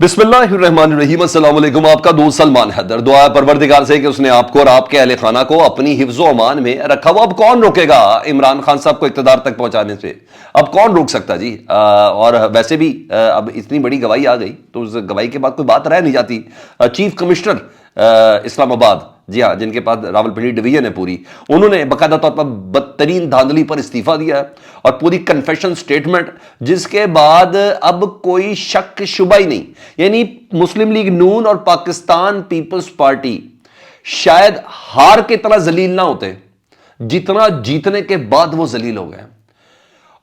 بسم اللہ الرحمن الرحیم۔ السلام علیکم، آپ کا دوست سلمان حیدر۔ دعا ہے پروردگار سے کہ اس نے آپ کو اور آپ کے اہل خانہ کو اپنی حفظ و امان میں رکھا ہوا۔ اب کون روکے گا عمران خان صاحب کو اقتدار تک پہنچانے سے؟ اب کون روک سکتا جی؟ اور ویسے بھی اب اتنی بڑی گواہی آ گئی تو اس گواہی کے بعد کوئی بات رہ نہیں جاتی۔ چیف کمشنر اسلام آباد، جی ہاں، جن کے پاس راولپنڈی ڈویژن ہے پوری، انہوں نے باقاعدہ طور پر بدترین دھاندلی پر استعفیٰ دیا ہے اور پوری کنفیشن سٹیٹمنٹ، جس کے بعد اب کوئی شک شبہ ہی نہیں۔ یعنی مسلم لیگ نون اور پاکستان پیپلز پارٹی شاید ہار کے اتنا ذلیل نہ ہوتے جتنا جیتنے کے بعد وہ ذلیل ہو گئے۔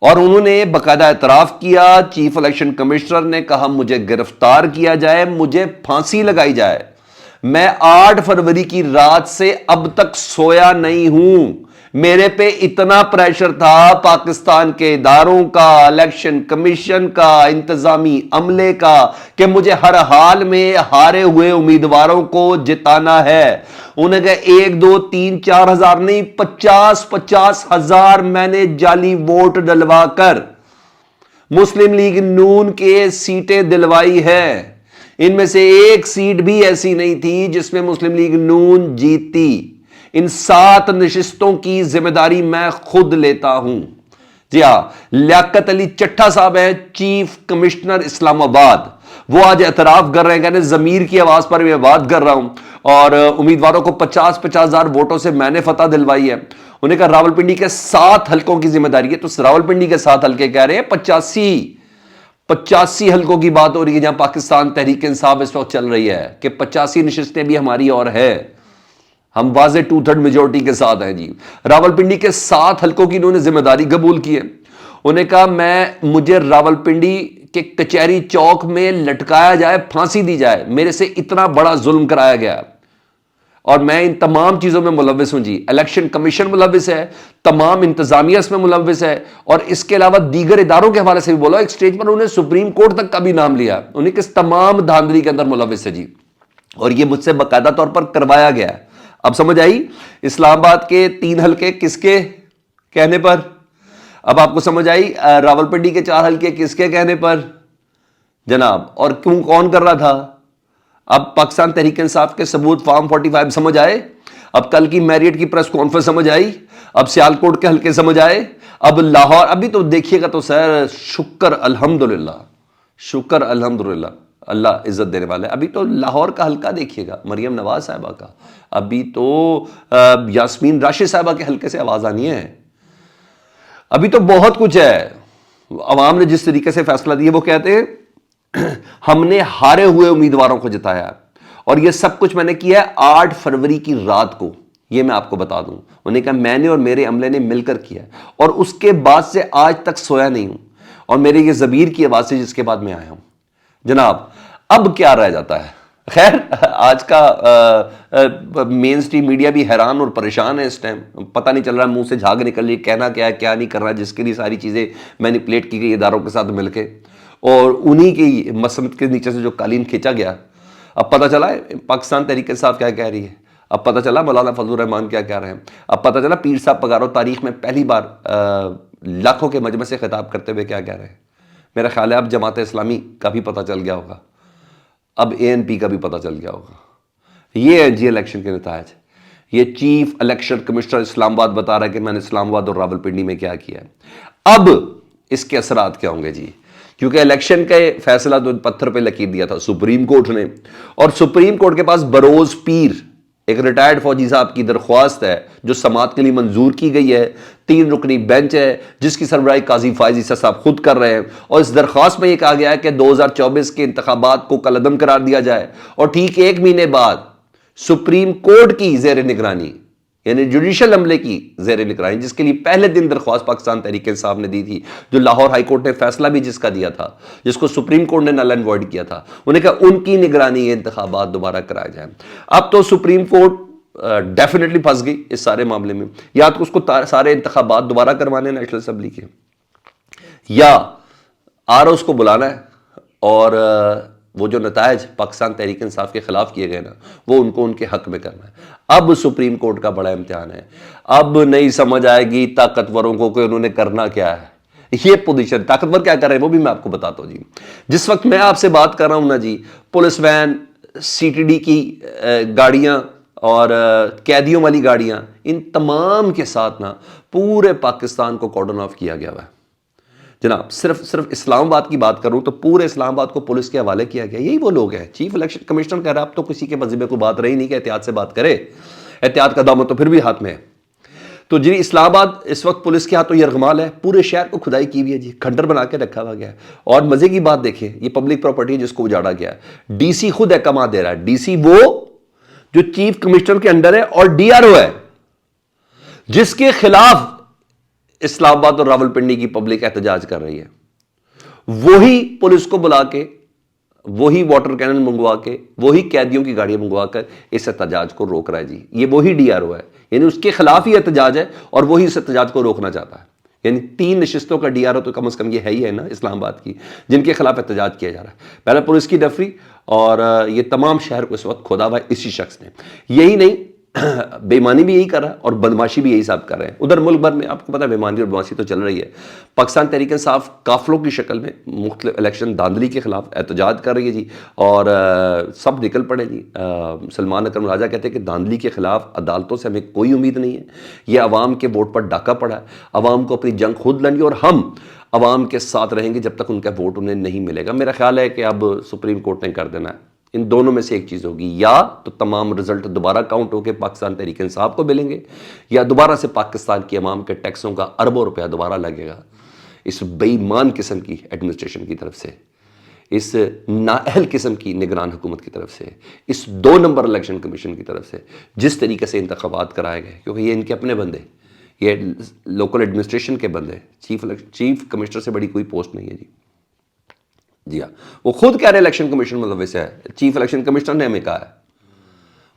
اور انہوں نے باقاعدہ اعتراف کیا، چیف الیکشن کمشنر نے کہا مجھے گرفتار کیا جائے، مجھے پھانسی لگائی جائے۔ میں 8 فروری کی رات سے اب تک سویا نہیں ہوں۔ میرے پہ اتنا پریشر تھا پاکستان کے اداروں کا، الیکشن کمیشن کا، انتظامی عملے کا، کہ مجھے ہر حال میں ہارے ہوئے امیدواروں کو جتانا ہے۔ انہیں کہا 1 2 3 4 ہزار نہیں، 50 ہزار میں نے جعلی ووٹ ڈلوا کر مسلم لیگ نون کے سیٹیں دلوائی ہے۔ ان میں سے ایک سیٹ بھی ایسی نہیں تھی جس میں مسلم لیگ نون جیتی۔ ان 7 نشستوں کی ذمہ داری میں خود لیتا ہوں۔ جی ہاں، لیاقت علی چٹھا صاحب ہیں چیف کمشنر اسلام آباد، وہ آج اعتراف کر رہے ہیں، کہنے ضمیر کی آواز پر میں بات کر رہا ہوں اور امیدواروں کو 50 ہزار ووٹوں سے میں نے فتح دلوائی ہے۔ انہیں کہا راولپنڈی کے 7 حلقوں کی ذمہ داری ہے، تو راولپنڈی کے 7 حلقے کہہ رہے ہیں 85 حلقوں کی بات ہو رہی ہے، جہاں پاکستان تحریک انصاف اس وقت چل رہی ہے کہ 85 نشستیں بھی ہماری اور ہے، ہم واضح 2/3 میجورٹی کے ساتھ ہیں۔ جی، راولپنڈی کے 7 حلقوں کی انہوں نے ذمہ داری قبول کی ہے۔ انہیں کہا مجھے راولپنڈی کے کچہری چوک میں لٹکایا جائے، پھانسی دی جائے، میرے سے اتنا بڑا ظلم کرایا گیا اور میں ان تمام چیزوں میں ملوث ہوں۔ جی، الیکشن کمیشن ملوث ہے، تمام انتظامیہ اس میں ملوث ہے، اور اس کے علاوہ دیگر اداروں کے حوالے سے بھی بولا۔ ایک سٹیج پر انہوں نے سپریم کورٹ تک کا بھی نام لیا، انہیں کس تمام دھاندلی کے اندر ملوث ہے۔ جی، اور یہ مجھ سے باقاعدہ طور پر کروایا گیا ہے۔ اب سمجھ آئی؟ اسلام آباد کے 3 حلقے کس کے کہنے پر؟ اب آپ کو سمجھ آئی راولپنڈی کے 4 حلقے کس کے کہنے پر جناب؟ اور کیوں، کون کر رہا تھا؟ اب پاکستان تحریک انصاف کے ثبوت فارم 45 سمجھ آئے؟ اب کل کی میریٹ کی پریس کانفرنس سمجھ آئی؟ اب سیالکوٹ کے حلقے سمجھ آئے؟ اب لاہور، ابھی تو دیکھیے گا تو سر، شکر الحمدللہ، اللہ عزت دینے والا ہے۔ ابھی تو لاہور کا حلقہ دیکھیے گا، مریم نواز صاحبہ کا، ابھی تو یاسمین راشد صاحبہ کے حلقے سے آواز آنی ہے۔ ابھی تو بہت کچھ ہے۔ عوام نے جس طریقے سے فیصلہ دیا، وہ کہتے ہیں ہم نے ہارے ہوئے امیدواروں کو جتایا، اور یہ سب کچھ میں نے کیا ہے 8 فروری کی رات کو۔ یہ میں آپ کو بتا دوں، انہوں نے کہا میں نے اور میرے عملے نے مل کر کیا، اور اس کے بعد سے آج تک سویا نہیں ہوں، اور میرے یہ ضمیر کی آواز سے جس کے بعد میں آیا ہوں۔ جناب اب کیا رہ جاتا ہے؟ خیر، آج کا مین سٹریم میڈیا بھی حیران اور پریشان ہے اس ٹائم، پتہ نہیں چل رہا منہ سے جھاگ نکل رہی، کہنا کیا ہے کیا نہیں کر رہا، جس کے لیے ساری چیزیں مینیپولیٹ کی گئی اداروں کے ساتھ مل کے، اور انہی کی مسند کے نیچے سے جو قالین کھینچا گیا۔ اب پتہ چلا ہے پاکستان تحریک انصاف کیا کہہ رہی ہے، اب پتہ چلا مولانا فضل الرحمان کیا کہہ رہے ہیں، اب پتہ چلا پیر صاحب پگارو تاریخ میں پہلی بار لاکھوں کے مجمع سے خطاب کرتے ہوئے کیا کہہ رہے ہیں۔ میرا خیال ہے اب جماعت اسلامی کا بھی پتہ چل گیا ہوگا، اب ANP کا بھی پتہ چل گیا ہوگا۔ یہ ہے جی الیکشن کے نتائج۔ یہ چیف الیکشن کمشنر اسلام آباد بتا رہا ہے کہ میں نے اسلام آباد اور راولپنڈی میں کیا کیا ہے۔ اب اس کے اثرات کیا ہوں گے جی؟ کیونکہ الیکشن کا فیصلہ تو پتھر پہ لکیر دیا تھا سپریم کورٹ نے، اور سپریم کورٹ کے پاس بروز پیر، ایک ریٹائرڈ فوجی صاحب کی درخواست ہے جو سماعت کے لیے منظور کی گئی ہے، 3 رکنی بینچ ہے جس کی سربراہی قاضی فائز عیسیٰ صاحب خود کر رہے ہیں، اور اس درخواست میں یہ کہا گیا ہے کہ 2024 کے انتخابات کو کالعدم قرار دیا جائے، اور ٹھیک 1 مہینے بعد سپریم کورٹ کی زیر نگرانی، یعنی جوڈیشل عملے کی زیر نگرانی، جس کے لیے پہلے دن درخواست پاکستان تحریک انصاف نے دی تھی، جو لاہور ہائی کورٹ نے فیصلہ بھی جس کا دیا تھا، جس کو سپریم کورٹ نے نل اینڈ وائڈ کیا تھا، انہیں کہا ان کی نگرانی یہ انتخابات دوبارہ کرائے جائیں۔ اب تو سپریم کورٹ ڈیفینیٹلی پھنس گئی اس سارے معاملے میں، یا تو اس کو سارے انتخابات دوبارہ کروانے نیشنل اسمبلی کے، یا ROs کو بلانا ہے، اور وہ جو نتائج پاکستان تحریک انصاف کے خلاف کیے گئے نا، وہ ان کو ان کے حق میں کرنا ہے۔ اب سپریم کورٹ کا بڑا امتحان ہے، اب نہیں سمجھ آئے گی طاقتوروں کو کہ انہوں نے کرنا کیا ہے۔ یہ پوزیشن طاقتور کیا کر رہے ہیں وہ بھی میں آپ کو بتاتا ہوں جی. جس وقت میں آپ سے بات کر رہا ہوں نا جی، police van, C T D کی گاڑیاں اور قیدیوں والی گاڑیاں، ان تمام کے ساتھ نا پورے پاکستان کو کارڈن آف کیا گیا ہوا ہے جناب. صرف اسلام آباد کی بات کروں تو پورے اسلام آباد کو پولیس کے حوالے کیا گیا. یہی وہ لوگ ہیں. چیف الیکشن کمشنر کہہ رہا ہے اب تو کسی کے مذہب کو بات رہی نہیں کہ احتیاط سے بات کرے. احتیاط کا دامن تو پھر بھی ہاتھ میں ہے. تو جی اسلام آباد اس وقت پولیس کے ہاتھوں یرغمال ہے. پورے شہر کو کھدائی کی ہوئی ہے جی، کھنڈر بنا کے رکھا ہوا گیا ہے. اور مزے کی بات دیکھیں، یہ پبلک پراپرٹی ہے جس کو اجاڑا گیا ہے. ڈی سی خود احکامات دے رہا ہے. ڈی سی وہ جو چیف کمشنر کے انڈر ہے اور ڈی آر او ہے، جس کے خلاف اسلام آباد اور راولپنڈی کی پبلک احتجاج کر رہی ہے. وہی پولیس کو بلا کے، وہی واٹر کینن منگوا کے، وہی قیدیوں کی گاڑیاں منگوا کر اس احتجاج کو روک رہا ہے جی. یہ وہی ڈی آر او ہے، یعنی اس کے خلاف ہی احتجاج ہے اور وہی اس احتجاج کو روکنا چاہتا ہے. یعنی 3 نشستوں کا ڈی آر او تو کم از کم یہ ہے ہی ہے نا اسلام آباد کی، جن کے خلاف احتجاج کیا جا رہا ہے. پہلے پولیس کی ڈفری اور یہ تمام شہر کو اس وقت کھودا ہوا ہے اسی شخص نے. یہی نہیں، بے ایمانی بھی یہی کر رہا ہے اور بدماشی بھی یہی صاحب کر رہے ہیں. ادھر ملک بھر میں آپ کو پتا ہے بے ایمانی اور بدماشی تو چل رہی ہے. پاکستان تحریک انصاف قافلوں کی شکل میں مختلف الیکشن دھاندلی کے خلاف احتجاج کر رہی ہے جی. اور سب نکل پڑے جی. سلمان اکرم راجہ کہتے ہیں کہ دھاندلی کے خلاف عدالتوں سے ہمیں کوئی امید نہیں ہے. یہ عوام کے ووٹ پر ڈاکہ پڑا ہے. عوام کو اپنی جنگ خود لڑنی اور ہم عوام کے ساتھ رہیں گے جب تک ان کا ووٹ انہیں نہیں ملے گا. میرا خیال ہے کہ اب سپریم کورٹ نے کر دینا ہے. ان دونوں میں سے ایک چیز ہوگی، یا تو تمام رزلٹ دوبارہ کاؤنٹ ہو کے پاکستان تحریک انصاف کو ملیں گے، یا دوبارہ سے پاکستان کی عوام کے ٹیکسوں کا اربوں روپیہ دوبارہ لگے گا اس بے ایمان قسم کی ایڈمنسٹریشن کی طرف سے، اس نااہل قسم کی نگران حکومت کی طرف سے، اس 2 نمبر الیکشن کمیشن کی طرف سے جس طریقے سے انتخابات کرائے گئے. کیونکہ یہ ان کے اپنے بندے، یہ لوکل ایڈمنسٹریشن کے بندے. چیف کمشنر سے بڑی کوئی پوسٹ نہیں ہے جی. جی ہاں، وہ خود کہہ رہے الیکشن کمیشن ملوث ہے. چیف الیکشن کمشنر نے ہمیں کہا ہے،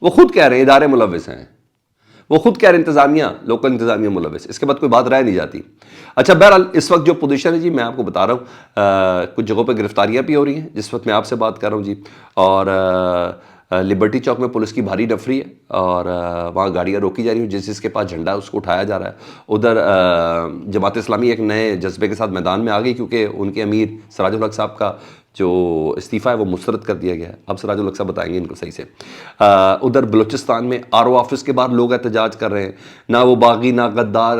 وہ خود کہہ رہے ہیں ادارے ملوث ہیں. وہ خود کہہ رہے ہیں انتظامیہ، لوکل انتظامیہ ملوث. اس کے بعد کوئی بات رہ نہیں جاتی. اچھا بہرحال اس وقت جو پوزیشن ہے جی میں آپ کو بتا رہا ہوں، کچھ جگہوں پہ گرفتاریاں بھی ہو رہی ہیں جس وقت میں آپ سے بات کر رہا ہوں جی. اور لبرٹی چوک میں پولیس کی بھاری ڈفری ہے اور وہاں گاڑیاں روکی جا رہی ہیں. جس کے پاس جھنڈا اس کو اٹھایا جا رہا ہے. ادھر جماعت اسلامی ایک نئے جذبے کے ساتھ میدان میں آ گئی کیونکہ ان کے امیر سراج الحق صاحب کا جو استعفیٰ ہے وہ مسترد کر دیا گیا ہے. اب سراج الحق صاحب بتائیں گے ان کو صحیح سے. ادھر بلوچستان میں آر او آفس کے باہر لوگ احتجاج کر رہے ہیں. نہ وہ باغی نہ غدار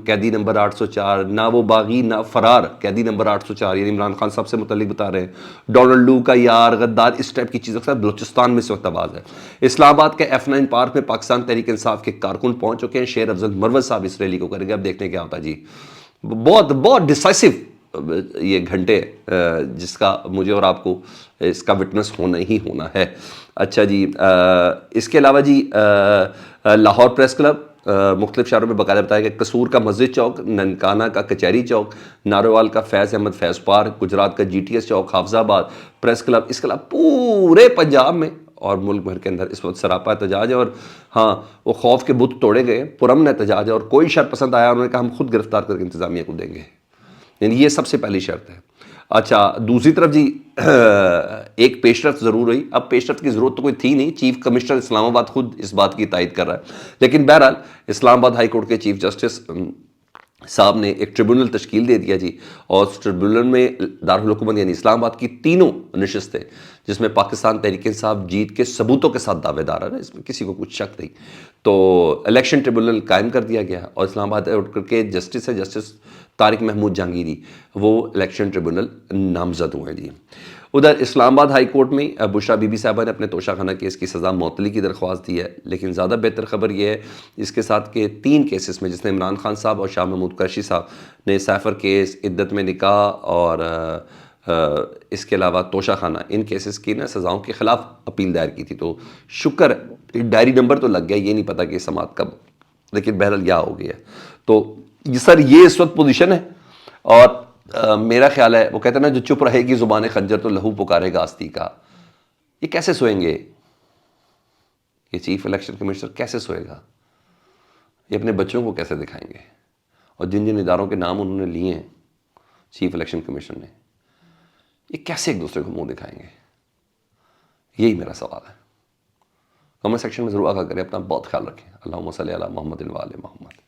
قیدی نمبر 804، نہ وہ باغی نہ فرار قیدی نمبر 804، یعنی عمران خان صاحب سے متعلق بتا رہے ہیں. ڈونلڈ لو کا یار غدار، اس ٹائپ کی چیزوں کے ساتھ بلوچستان میں اس وقت آواز ہے. اسلام آباد کے F9 پارک میں پاکستان تحریک انصاف کے کارکن پہنچ چکے ہیں. شیر افضل مروت صاحب اس ریلی کو کریں گے. اب دیکھتے ہیں کیا ہوتا ہے جی. بہت ڈیسائسو یہ گھنٹے جس کا مجھے اور آپ کو اس کا وٹنس ہونا ہی ہونا ہے. اچھا جی، اس کے علاوہ جی لاہور پریس کلب مختلف شہروں میں باقاعدہ بتایا کہ قصور کا مسجد چوک، ننکانہ کا کچہری چوک، ناروال کا فیض احمد فیض پارک، گجرات کا GTS چوک، حافظ آباد پریس کلب. اس کے علاوہ پورے پنجاب میں اور ملک بھر کے اندر اس وقت سراپا احتجاج ہے. اور ہاں، وہ خوف کے بت توڑے گئے، پرامن احتجاج ہے. اور کوئی شرط پسند آیا انہوں نے کہا ہم خود گرفتار کر کے انتظامیہ کو دیں گے. یعنی یہ سب سے پہلی شرط ہے. اچھا دوسری طرف جی ایک پیش رفت ضرور ہوئی. اب پیش رفت کی ضرورت تو کوئی تھی نہیں، چیف کمشنر اسلام آباد خود اس بات کی تائید کر رہا ہے. لیکن بہرحال اسلام آباد ہائی کورٹ کے چیف جسٹس صاحب نے ایک ٹریبونل تشکیل دے دیا جی. اور اس ٹریبونل میں دارالحکومت یعنی اسلام آباد کی 3 نشستیں، جس میں پاکستان تحریک انصاف جیت کے ثبوتوں کے ساتھ دعوے دار ہے، اس میں کسی کو کچھ شک نہیں. تو الیکشن ٹریبونل قائم کر دیا گیا اور اسلام آباد کے جسٹس ہے جسٹس طارق محمود جہانگیری، وہ الیکشن ٹریبونل نامزد ہوئے جی. ادھر اسلام آباد ہائی کورٹ میں بشرا بی بی صاحبہ نے اپنے توشہ خانہ کیس کی سزا معطلی کی درخواست دی ہے. لیکن زیادہ بہتر خبر یہ ہے اس کے ساتھ کہ 3 کیسز میں، جس میں عمران خان صاحب اور شاہ محمود قریشی صاحب نے سیفر کیس، عدت میں نکاح اور اس کے علاوہ توشہ خانہ، ان کیسز کی نا سزاؤں کے خلاف اپیل دائر کی تھی. تو شکر ڈائری نمبر تو لگ گیا، یہ نہیں پتا کہ سماعت کب، لیکن بہرحال یہ ہو گیا. تو سر یہ اس وقت پوزیشن ہے. اور میرا خیال ہے وہ کہتے ہیں نا جو چپ رہے گی زبان خنجر تو لہو پکارے گا آستی کا. یہ کیسے سوئیں گے؟ یہ چیف الیکشن کمشنر کیسے سوئے گا؟ یہ اپنے بچوں کو کیسے دکھائیں گے؟ اور جن جن اداروں کے نام انہوں نے لیے ہیں چیف الیکشن کمیشن نے، یہ کیسے ایک دوسرے کو منہ دکھائیں گے؟ یہی میرا سوال ہے. کمنٹ سیکشن میں ضرور آگاہ کریں. اپنا بہت خیال رکھیں. اللہم صلی علی محمد و آل محمد.